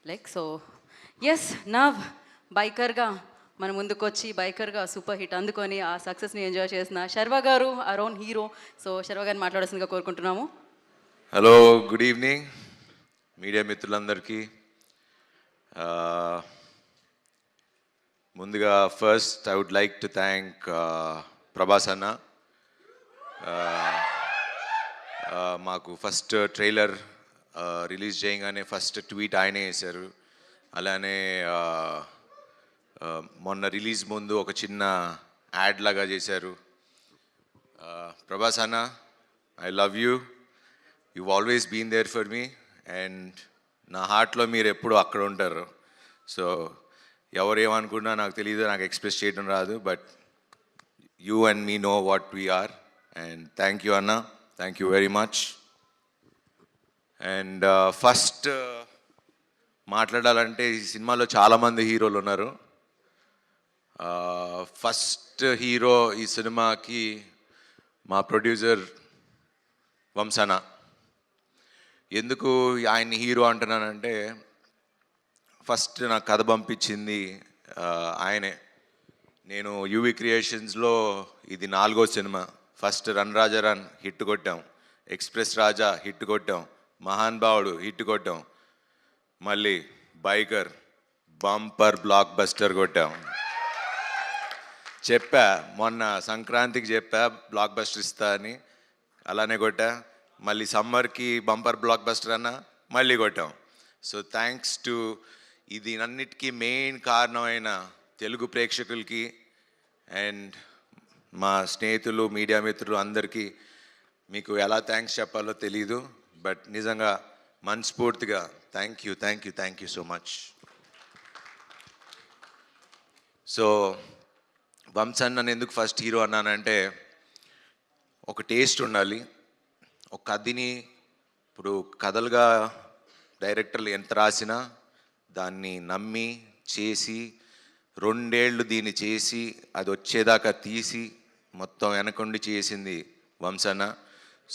Like so yes now బైకర్గా మన ముందుకు వచ్చి బైకర్గా సూపర్ హిట్ అందుకొని ఆ సక్సెస్ని ఎంజాయ్ చేసిన శర్వ గారు our own hero. So Sharwa గారిని మాట్లాడాల్సిందిగా కోరుకుంటున్నాము. హలో, గుడ్ ఈవినింగ్ మీడియా మిత్రులందరికీ. ముందుగా first I would like to thank Prabhas అన్న. మాకు ఫస్ట్ ట్రైలర్ రిలీజ్ చేయగానే ఫస్ట్ ట్వీట్ ఆయనే వేశారు. అలానే మొన్న రిలీజ్ ముందు ఒక చిన్న యాడ్ లాగా చేశారు. ప్రభాస్ అన్న, I love you. you've always been there for me and నా హార్ట్లో మీరు ఎప్పుడు అక్కడ ఉంటారు. సో ఎవరేమనుకున్నా నాకు తెలియదు, నాకు ఎక్స్ప్రెస్ చేయడం రాదు, but you and me know what we are. And thank you అన్న, thank you very much. And first మాట్లాడాలంటే ఈ సినిమాలో చాలామంది హీరోలు ఉన్నారు. ఫస్ట్ హీరో ఈ సినిమాకి మా ప్రొడ్యూసర్ వంశన. ఎందుకు ఆయన్ని హీరో అంటున్నానంటే, ఫస్ట్ నాకు కథ పంపించింది ఆయనే. నేను యూవి క్రియేషన్స్లో ఇది 4వ సినిమా. ఫస్ట్ రన్ రాజా రన్ హిట్ కొట్టాం, ఎక్స్ప్రెస్ రాజా హిట్ కొట్టాం, మహాన్ భావుడు హిట్ కొట్టాం, మళ్ళీ బైకర్ బంపర్ బ్లాక్ బస్టర్ కొట్టాం. చెప్పా మొన్న సంక్రాంతికి చెప్పా బ్లాక్ బస్టర్ ఇస్తా అని, అలానే కొట్టా. మళ్ళీ సమ్మర్కి బంపర్ బ్లాక్ బస్టర్ అన్న మళ్ళీ కొట్టాం. సో థ్యాంక్స్ టు ఇది అన్నిటికీ మెయిన్ కారణమైన తెలుగు ప్రేక్షకులకి అండ్ మా స్నేహితులు మీడియా మిత్రులు అందరికీ మీకు ఎలా థ్యాంక్స్ చెప్పాలో తెలీదు, బట్ నిజంగా మనస్ఫూర్తిగా thank you, thank you, thank you so much. So Vamshan నన్ను ఎందుకు ఫస్ట్ హీరో అన్నానంటే, ఒక టేస్ట్ ఉండాలి. ఒక కథని ఇప్పుడు కథలుగా డైరెక్టర్లు ఎంత రాసినా దాన్ని నమ్మి చేసి 2 ఏళ్ళు దీన్ని చేసి అది వచ్చేదాకా తీసి మొత్తం వెనకుండి చేసింది Vamshana.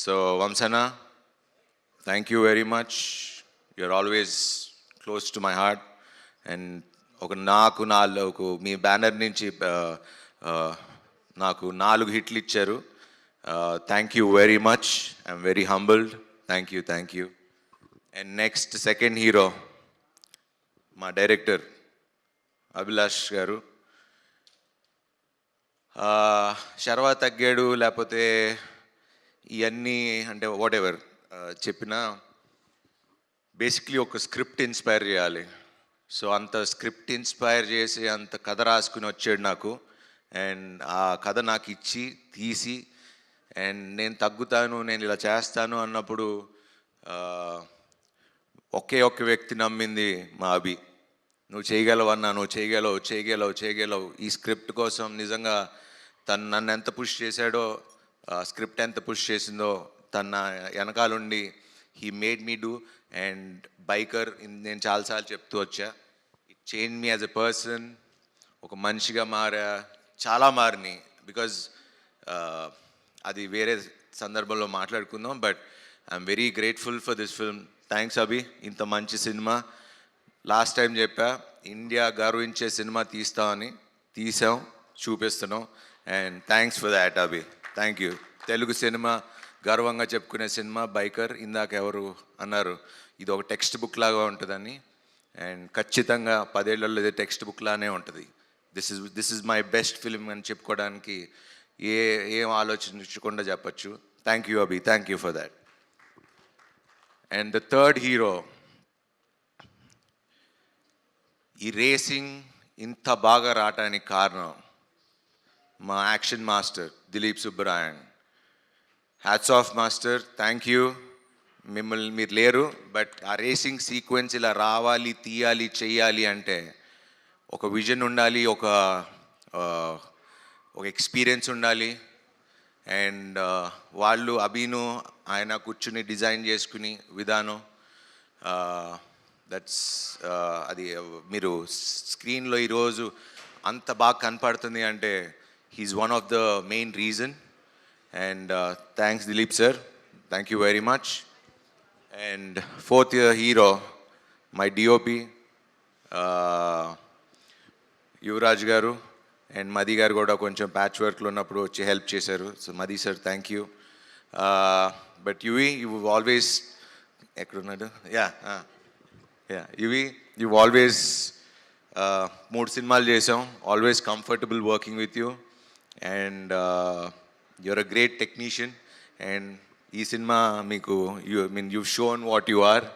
So Vamshana, thank you very much. You're always close to my heart. And నాకు 4 మీ బ్యానర్ నుంచి నాకు 4 హిట్లు ఇచ్చారు. Thank you very much. I'm very humbled. Thank you, thank you. And next, second hero, my director, Abhilash garu. Sharwa తగ్గాడు లేకపోతే ఇవన్నీ అంటే what ever చెప్పినా, basically ఒక స్క్రిప్ట్ ఇన్స్పైర్ చేయాలి. సో అంత స్క్రిప్ట్ ఇన్స్పైర్ చేసి అంత కథ రాసుకుని వచ్చాడు నాకు. అండ్ ఆ కథ నాకు ఇచ్చి తీసి అండ్ నేను తగ్గుతాను, నేను ఇలా చేస్తాను అన్నప్పుడు ఒకే ఒక్క వ్యక్తి నమ్మింది మా అభి. నువ్వు చేయగలవన్నా, నువ్వు చేయగలవు, చేయగలవు, చేయగలవు. ఈ స్క్రిప్ట్ కోసం నిజంగా తను నన్ను ఎంత పుష్ చేశాడో, స్క్రిప్ట్ ఎంత పుష్ చేసిందో తన వెనకాలండి he made me do. And biker నేను చాలాసార్లు చెప్తూ వచ్చా, it change me as a person. ఒక మనిషిగా మారా, చాలా మారినాయి. బికాజ్ అది వేరే సందర్భంలో మాట్లాడుకుందాం, but I'm very grateful for this film. Thanks Abhi, ఇంత మంచి సినిమా. లాస్ట్ టైం చెప్పా ఇండియా గర్వించే సినిమా తీస్తామని, తీసాం, చూపిస్తున్నాం. And thanks for that Abhi, thank you. Telugu సినిమా గర్వంగా చెప్పుకునే సినిమా బైకర్. ఇందాక ఎవరు అన్నారు ఇది ఒక టెక్స్ట్ బుక్ లాగా ఉంటుందని, అండ్ ఖచ్చితంగా 10 ఏళ్లలో ఇది టెక్స్ట్ బుక్ లానే ఉంటుంది. This is my best film అని చెప్పుకోవడానికి ఏం ఆలోచించకుండా చెప్పచ్చు. Thank you Abhi, thank you for that. And the third hero, ఈ రేసింగ్ ఇంత బాగా రావటానికి కారణం మా action master Dilip Subbarayan. Hats off master, thank you. మీరు లేరు, బట్ ఆ రేసింగ్ సీక్వెన్స్ ఇలా రావాలి, తీయాలి, చెయ్యాలి అంటే ఒక విజన్ ఉండాలి, ఒక ఎక్స్పీరియన్స్ ఉండాలి. అండ్ వాళ్ళు అభిను ఆయన కూర్చుని డిజైన్ చేసుకుని విధానం, దట్స్ అది మీరు స్క్రీన్లో ఈరోజు అంత బాగా కనపడుతుంది అంటే he's one of the main reason. And thanks Dileep sir, thank you very much. And fourth hero my DOP Yuvraj గారు అండ్ మది గారు కూడా కొంచెం ప్యాచ్ వర్క్లో ఉన్నప్పుడు వచ్చి హెల్ప్ చేశారు. So Madhi sir thank you. But Yuvi you always ఎక్కడున్నాడు యా యువి యూ ఆల్వేస్ 3 సినిమాలు చేసాం, always comfortable working with you and you're a great technician and ఈ సినిమా మీకు you shown what you are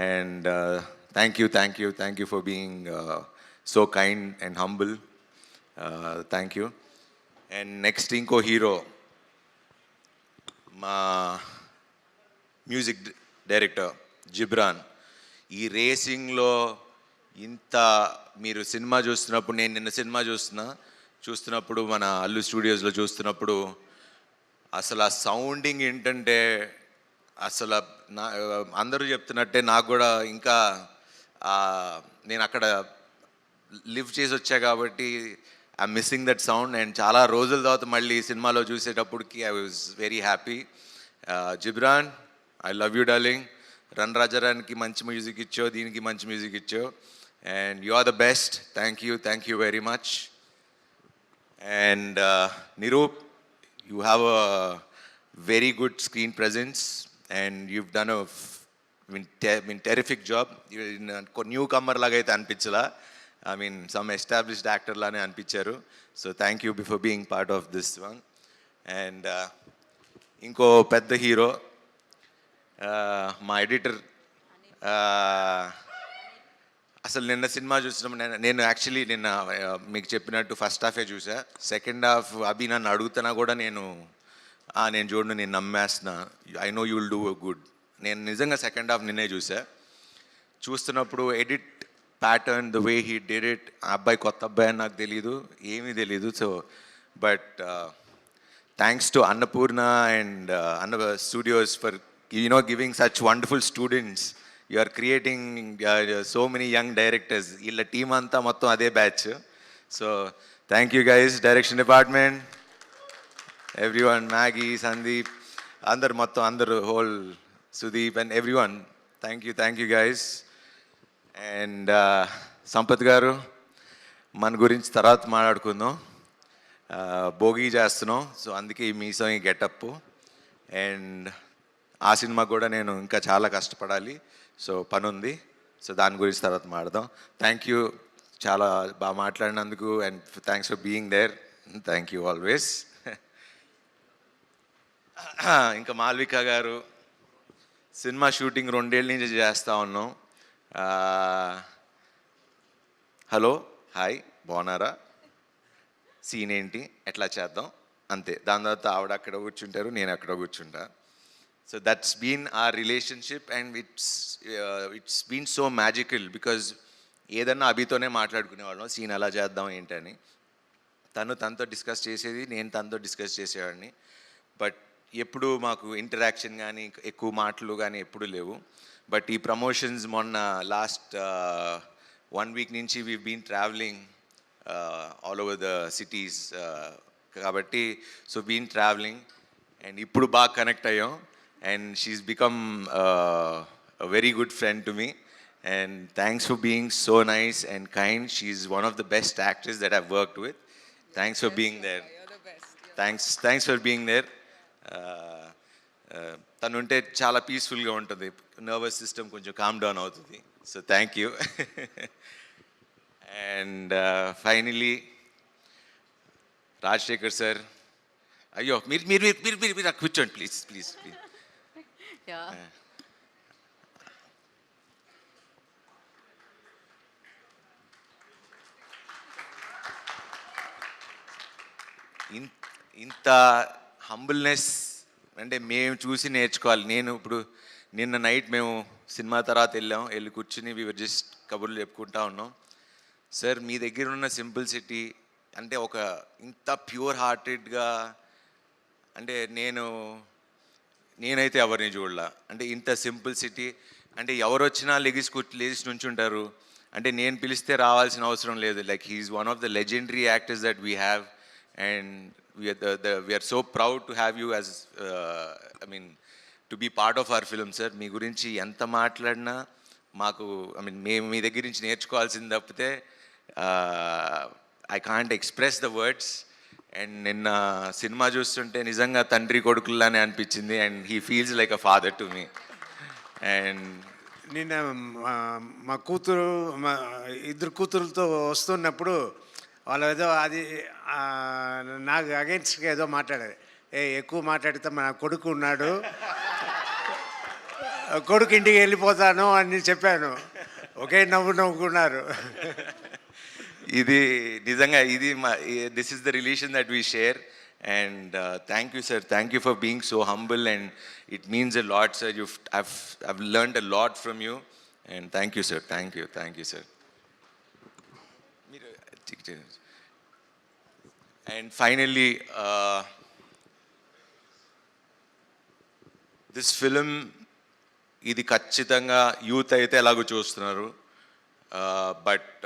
and thank you for being so kind and humble. Thank you. And next ఇంకో hero మా music director Ghibran. ఈ రేసింగ్లో ఇంత మీరు cinema చూస్తున్నప్పుడు, నేను నిన్న సినిమా చూస్తున్నప్పుడు మన అల్లు స్టూడియోస్లో చూస్తున్నప్పుడు అసలు ఆ సౌండింగ్ ఏంటంటే అసలు నా అందరూ చెప్తున్నట్టే నాకు కూడా ఇంకా నేను అక్కడ లివ్ చేసి వచ్చా కాబట్టి I missing that sound. And చాలా రోజుల తర్వాత మళ్ళీ సినిమాలో చూసేటప్పటికి I was very happy. Ghibran, I love you darling. Run రాజారానికి మంచి మ్యూజిక్ ఇచ్చావు, దీనికి మంచి మ్యూజిక్ ఇచ్చావు and you are the best. Thank you very much. And Nirup, you have a very good screen presence and you've done a terrific job. Newcomer లాగా అయితే అనిపించలా, I mean some established actor లానే అనిపించారు. So thank you before being part of this one. And ఇంకో పెద్ద hero మా editor. అసలు నిన్న సినిమా చూసినప్పుడు నేను యాక్చువల్లీ నిన్న మీకు చెప్పినట్టు ఫస్ట్ హాఫే చూసా. సెకండ్ హాఫ్ అభి నన్ను అడుగుతున్నా కూడా నేను చూడను, నేను నమ్మేస్తున్నా, I know you will do good. నేను నిజంగా సెకండ్ హాఫ్ నిన్నే చూస్తున్నప్పుడు edit pattern, the way he did it, ఆ అబ్బాయి కొత్త అబ్బాయి అని నాకు తెలీదు, ఏమీ తెలీదు. So but thanks to Annapurna and Anna studios for giving such wonderful students. You are creating so many young directors. వీళ్ళ టీం అంతా మొత్తం అదే batch. So thank you guys, direction department, everyone, Maggie, Sandeep, అందరు whole Sudeep and everyone. Thank you guys. And Sampath గారు, మన గురించి తర్వాత మాట్లాడుకుందాం. భోగి చేస్తున్నాం, సో అందుకే ఈ మీసం, ఈ గెటప్. అండ్ ఆ సినిమా కూడా నేను ఇంకా చాలా కష్టపడాలి, సో పని ఉంది. సో దాని గురించి తర్వాత మాట్లాడదాం. థ్యాంక్ యూ, చాలా బాగా మాట్లాడినందుకు and thanks for being there. Thank you always. ఇంకా మాల్విక గారు, సినిమా షూటింగ్ 2 ఏళ్ళ నుంచి చేస్తూ ఉన్నాం. హలో, హాయ్, బాగున్నారా, సీన్ ఏంటి, ఎట్లా చేద్దాం, అంతే. దాని తర్వాత ఆవిడ అక్కడ కూర్చుంటారు, నేను అక్కడ కూర్చుంటా. So that's been our relationship and it's been so magical because ఏదన్నా అభితోనే మాట్లాడుకునేవాళ్ళం, సీన్ ఎలా చేద్దాం ఏంటని. తనతో డిస్కస్ చేసేది, నేను తనతో డిస్కస్ చేసేవాడిని. బట్ ఎప్పుడు మాకు ఇంటరాక్షన్ కానీ ఎక్కువ మాటలు కానీ ఎప్పుడు లేవు. బట్ ఈ ప్రమోషన్స్ మొన్న లాస్ట్ 1 వీక్ నుంచి we been travelling all over the cities కాబట్టి సో బీన్ ట్రావెలింగ్ అండ్ ఇప్పుడు బాగా కనెక్ట్ అయ్యాం. And she's become a very good friend to me and thanks for being so nice and kind. She is one of the best actors that I've worked with. Thanks for being there. You're the best. Thanks for being there. తను ఉంటే చాలా పీస్ఫుల్గా ఉంటుంది, nervous system కొంచెం calm down అవుతుంది. So thank you. And finally Rajasekhar sir, అయ్యో మీరు కూర్చోండి ప్లీజ్. Yeah. ఇంత హంబుల్నెస్ అంటే మేము చూసి నేర్చుకోవాలి. నేను ఇప్పుడు నిన్న నైట్ మేము సినిమా తర్వాత వెళ్ళి కూర్చుని జస్ట్ కబుర్లు చెప్పుకుంటా ఉన్నాం. సార్, మీ దగ్గర ఉన్న సింపుల్సిటీ అంటే ఒక ఇంత ప్యూర్ హార్టెడ్గా అంటే నేనైతే ఎవరిని చూడలా. అంటే ఇంత సింపుల్సిటీ అంటే ఎవరు వచ్చినా లేచి నుంచుంటారు. అంటే నేను పిలిస్తే రావాల్సిన అవసరం లేదు. Like he is one of the legendary actors that we have and we are so proud to have you as to be part of our film. Sir, మీ గురించి ఎంత మాట్లాడినా మాకు ఐ మీన్ మేము మీ దగ్గర నుంచి నేర్చుకోవాల్సింది తప్పితే I can't express the words. And నిన్న సినిమా చూస్తుంటే నిజంగా తండ్రి కొడుకుల్లానే అనిపించింది. And he feels like a father to me. And నిన్న మా కూతురు మా ఇద్దరు కూతురులతో వస్తున్నప్పుడు వాళ్ళు ఏదో అది నాకు అగెన్స్ట్గా ఏదో మాట్లాడారు. ఎక్కువ మాట్లాడితే మా కొడుకు ఉన్నాడు, కొడుకు ఇంటికి వెళ్ళిపోతాను అని చెప్పాను. ఒకే నవ్వుకున్నారు. ఇది నిజంగా ఇది మా this is the relation that we share. And thank you sir, thank you for being so humble. And it means a lot sir. I've learned a lot from you. And thank you sir, thank you sir. And finally, this film, ఇది ఖచ్చితంగా youth అయితే ఎలాగో చూస్తున్నారు. But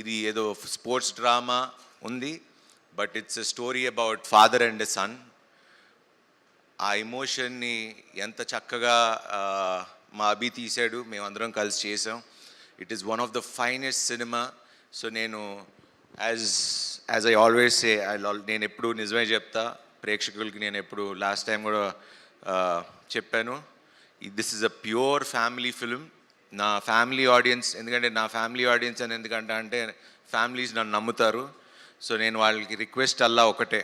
ఇది ఏదో sports drama ఉంది, but it's a story about father and a son. ఆ ఎమోషన్ని ఎంత చక్కగా మా అభి తీశాడు, మేమందరం కలిసి చేసాం. It is one of the finest cinema. So నేను యాజ్ ఐ ఆల్వేస్ సే, నేను ఎప్పుడు నిజమే చెప్తా ప్రేక్షకులకి. నేను ఎప్పుడు లాస్ట్ టైం కూడా చెప్పాను, this is a pure family film. నా ఫ్యామిలీ ఆడియన్స్, ఎందుకంటే నా ఫ్యామిలీ ఆడియన్స్ అని ఎందుకంటే అంటే ఫ్యామిలీస్ నన్ను నమ్ముతారు. సో నేను వాళ్ళకి రిక్వెస్ట్ అల్లా ఒకటే,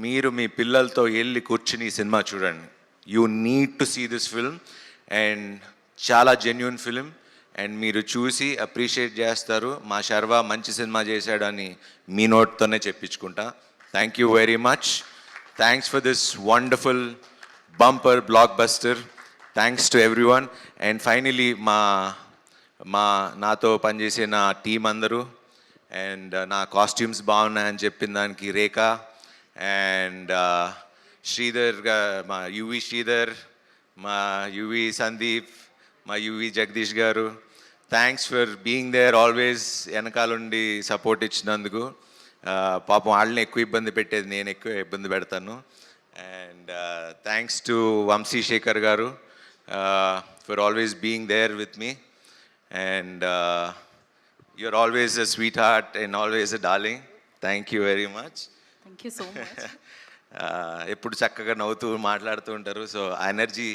మీరు మీ పిల్లలతో వెళ్ళి కూర్చుని ఈ సినిమా చూడండి. You need to see this film. And చాలా జెన్యున్ ఫిల్మ్. అండ్ మీరు చూసి అప్రిషియేట్ చేస్తారు. మా శర్వా మంచి సినిమా చేశాడని మీ నోట్తోనే చెప్పించుకుంటా. Thank you very much. Thanks for this wonderful bumper blockbuster. Thanks to everyone. And finally నాతో పనిచేసే నా టీం అందరూ, అండ్ నా కాస్ట్యూమ్స్ బాగున్నాయని చెప్పిన దానికి రేఖ అండ్ శ్రీధర్, మా యువి శ్రీధర్, మా యువి సందీప్, మా UV Jagadeesh garu, thanks for being there always. వెనకాలండి సపోర్ట్ ఇచ్చినందుకు. పాపం వాళ్ళని ఎక్కువ ఇబ్బంది పెట్టేది నేను, ఎక్కువ ఇబ్బంది పెడతాను. And thanks to Vamshi Shekhar గారు for always being there with me. And you're always a sweetheart and always a darling. Thank you very much. Thank you so much. ఎప్పుడు చక్కగా నవ్వుతూ మాట్లాడుతూ ఉంటారు. సో ఆ ఎనర్జీ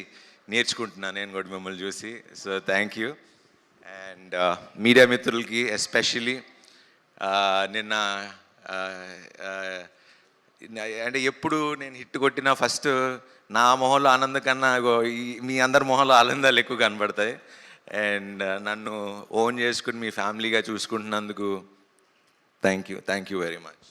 నేర్చుకుంటున్నాను నేను కూడా మిమ్మల్ని చూసి. So thank you. And media మిత్రులకి ఎస్పెషలీ నిన్న అంటే ఎప్పుడు నేను హిట్ కొట్టినా ఫస్ట్ నా మొహంలో ఆనందం కన్నా మీ అందరి మొహంలో ఆనందాలు ఎక్కువ కనబడతాయి. అండ్ నన్ను ఓన్ చేసుకుని మీ ఫ్యామిలీగా చూసుకుంటున్నందుకు thank you very much.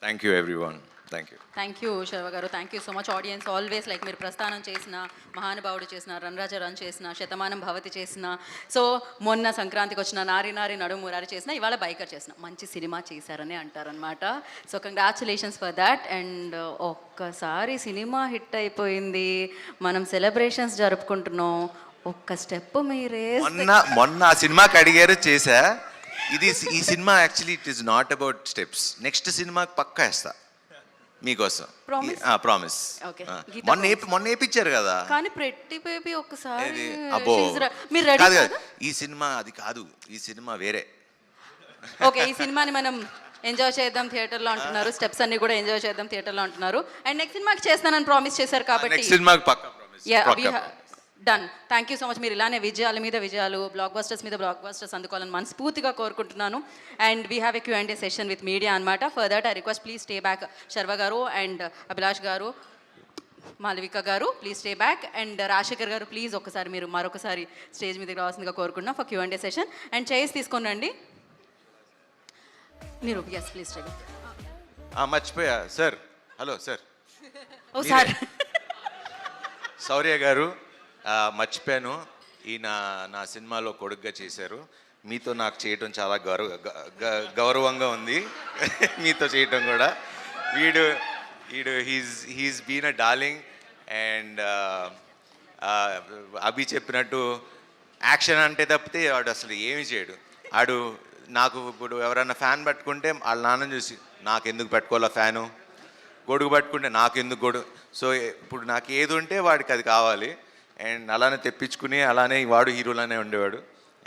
Thank you everyone. Thank you Sharwa garu. Thank you so much. Audience always like మీరు ప్రస్థానం చేసిన, మహానుభావుడు చేసిన, రణరాజ రన్ చేసిన, శతమానం భవతి చేసిన, సో మొన్న సంక్రాంతికి వచ్చిన నారి నారి నడుమురారి చేసిన, ఇవాళ బైకర్ చేసిన, మంచి సినిమా చేశారని అంటారనమాట. So congratulations for that. And ఒక్కసారి సినిమా హిట్ అయిపోయింది, మనం సెలబ్రేషన్స్ జరుపుకుంటున్నాం. ఒక్క స్టెప్ మీరే మొన్న ఆ సినిమాకి అడిగారు, చేశా. ఈ cinema actually it is not about steps. Next సినిమాకి పక్కా వేస్తా మీకోసం. ప్రామిస్. మొన్న వేయించారు కదా. కానీ ప్రతి బేబీ ఒక్కసారి అబ్బో మీరు రెడీ కాదు కదా, ఈ సినిమా అది కాదు, ఈ సినిమా వేరే. ఓకే, ఈ సినిమాని మనం ఎంజాయ్ చేద్దాం థియేటర్లో అంటున్నారు, స్టెప్స్ అన్ని కూడా ఎంజాయ్ చేద్దాం థియేటర్లో అంటున్నారు. అండ్ నెక్స్ట్ సినిమాకి చేస్తానని ప్రామిస్ చేశారు కాబట్టి నెక్స్ట్ సినిమాకి పక్కా promise. Done. Thank you so much. మీరు ఇలానే విజయాల మీద విజయాలు, బ్లాక్ బస్టర్స్ మీద బ్లాక్ బస్టర్స్ అందుకోవాలని మనస్ఫూర్తిగా కోరుకుంటున్నాను. And we have a Q&A session with media అనమాట. For that I request please stay back. Sharwa garu and Abhilash garu, Malavika garu please stay back. And Rajasekhar garu please ఒక్కసారి మీరు మరొకసారి స్టేజ్ మీదకి రావాల్సిందిగా కోరుకుంటున్నాం for Q&A session. And chairs తీసుకోనండి మీరు. Yes please stay back. మర్చిపోయా sir. Hello sir. Oh sir. Shourya garu, మర్చిపోయాను, ఈయన నా సినిమాలో కొడుగ్గా చేశారు. మీతో నాకు చేయటం చాలా గౌరవంగా ఉంది. మీతో చేయటం కూడా. వీడు he's been a darling. And Abhi చెప్పినట్టు యాక్షన్ అంటే తప్పితే వాడు అసలు ఏమి చేయడు. ఆడు నాకు ఇప్పుడు ఎవరైనా ఫ్యాన్ పట్టుకుంటే వాళ్ళ నాన్న చూసి నాకెందుకు పెట్టుకోవాలా ఫ్యాను, గొడుగు పట్టుకుంటే నాకెందుకు గొడుగు. సో ఇప్పుడు నాకు ఏది ఉంటే వాడికి అది కావాలి. అండ్ అలానే తెప్పించుకుని అలానే వాడు హీరోలానే ఉండేవాడు.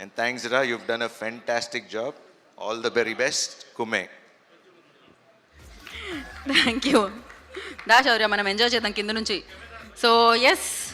అండ్ థ్యాంక్స్ రా, you've done a fantastic job. All the very best కుమే. Thank you. రా శౌర్య, మనం ఎంజాయ్ చేద్దాం కింద నుంచి. So yes,